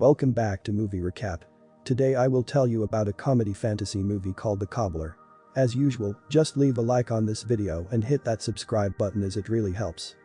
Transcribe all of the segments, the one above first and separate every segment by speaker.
Speaker 1: Welcome back to Movie Recap. Today I will tell you about a comedy fantasy movie called The Cobbler. As usual, just leave a like on this video and hit that subscribe button as it really helps.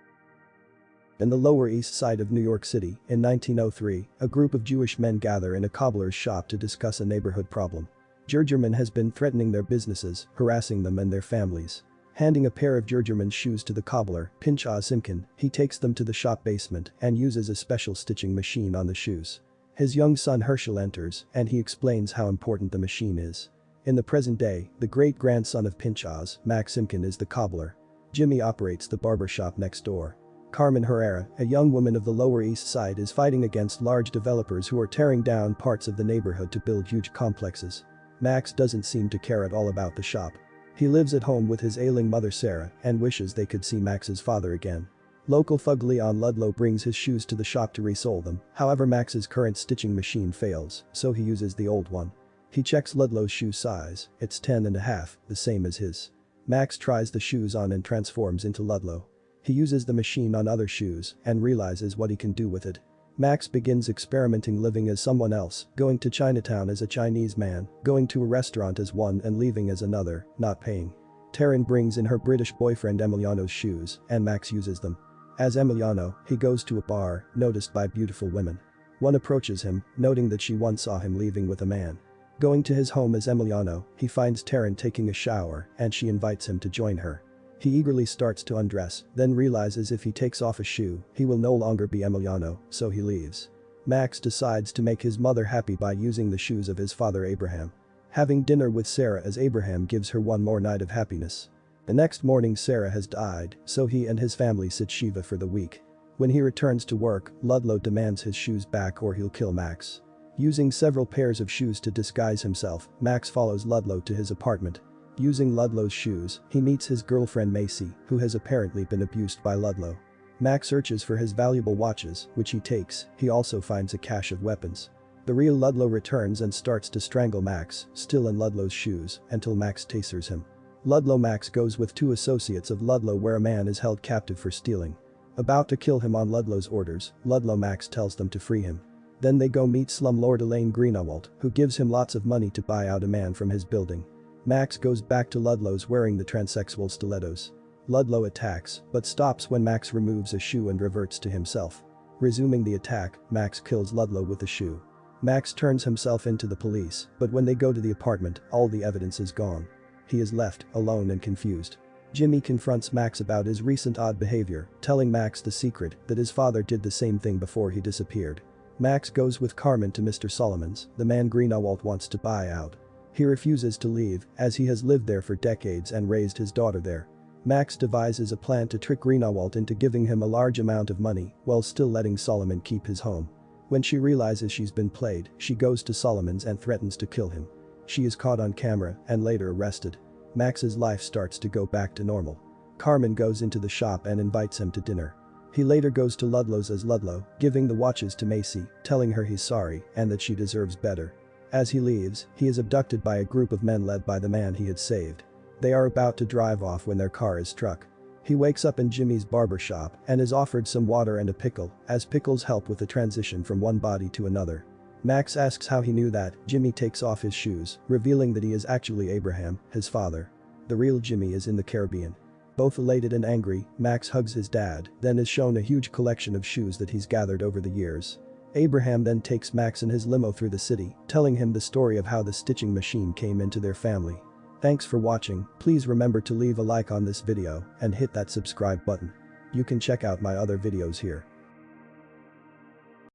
Speaker 1: In the Lower East Side of New York City, in 1903, a group of Jewish men gather in a cobbler's shop to discuss a neighborhood problem. Jurgerman has been threatening their businesses, harassing them and their families. Handing a pair of Jurgerman's shoes to the cobbler, Pinchah Simkin, he takes them to the shop basement and uses a special stitching machine on the shoes. His young son Herschel enters, and he explains how important the machine is. In the present day, the great-grandson of Pinchah's, Max Simkin, is the cobbler. Jimmy operates the barber shop next door. Carmen Herrera, a young woman of the Lower East Side, is fighting against large developers who are tearing down parts of the neighborhood to build huge complexes. Max doesn't seem to care at all about the shop. He lives at home with his ailing mother Sarah and wishes they could see Max's father again. Local thug Leon Ludlow brings his shoes to the shop to resole them, however Max's current stitching machine fails, so he uses the old one. He checks Ludlow's shoe size, it's 10.5, the same as his. Max tries the shoes on and transforms into Ludlow. He uses the machine on other shoes and realizes what he can do with it. Max begins experimenting living as someone else, going to Chinatown as a Chinese man, going to a restaurant as one and leaving as another, not paying. Taryn brings in her British boyfriend Emiliano's shoes and Max uses them. As Emiliano, he goes to a bar, noticed by beautiful women. One approaches him, noting that she once saw him leaving with a man. Going to his home as Emiliano, he finds Taryn taking a shower and she invites him to join her. He eagerly starts to undress, then realizes if he takes off a shoe, he will no longer be Emiliano, so he leaves. Max decides to make his mother happy by using the shoes of his father Abraham. Having dinner with Sarah as Abraham gives her one more night of happiness. The next morning Sarah has died, so he and his family sit Shiva for the week. When he returns to work, Ludlow demands his shoes back or he'll kill Max. Using several pairs of shoes to disguise himself, Max follows Ludlow to his apartment. Using Ludlow's shoes, he meets his girlfriend Macy, who has apparently been abused by Ludlow. Max searches for his valuable watches, which he takes. He also finds a cache of weapons. The real Ludlow returns and starts to strangle Max, still in Ludlow's shoes, until Max tasers him. Ludlow Max goes with two associates of Ludlow where a man is held captive for stealing. About to kill him on Ludlow's orders, Ludlow Max tells them to free him. Then they go meet slumlord Elaine Greenawalt, who gives him lots of money to buy out a man from his building. Max goes back to Ludlow's wearing the transsexual stilettos. Ludlow attacks, but stops when Max removes a shoe and reverts to himself. Resuming the attack, Max kills Ludlow with the shoe. Max turns himself into the police, but when they go to the apartment, all the evidence is gone. He is left, alone and confused. Jimmy confronts Max about his recent odd behavior, telling Max the secret that his father did the same thing before he disappeared. Max goes with Carmen to Mr. Solomon's, the man Greenawalt wants to buy out. He refuses to leave, as he has lived there for decades and raised his daughter there. Max devises a plan to trick Greenawalt into giving him a large amount of money while still letting Solomon keep his home. When she realizes she's been played, she goes to Solomon's and threatens to kill him. She is caught on camera and later arrested. Max's life starts to go back to normal. Carmen goes into the shop and invites him to dinner. He later goes to Ludlow's as Ludlow, giving the watches to Macy, telling her he's sorry and that she deserves better. As he leaves, he is abducted by a group of men led by the man he had saved. They are about to drive off when their car is struck. He wakes up in Jimmy's barber shop and is offered some water and a pickle, as pickles help with the transition from one body to another. Max asks how he knew that. Jimmy takes off his shoes, revealing that he is actually Abraham, his father. The real Jimmy is in the Caribbean. Both elated and angry, Max hugs his dad, then is shown a huge collection of shoes that he's gathered over the years. Abraham then takes Max in his limo through the city, telling him the story of how the stitching machine came into their family. Thanks for watching. Please remember to leave a like on this video and hit that subscribe button. You can check out my other videos here.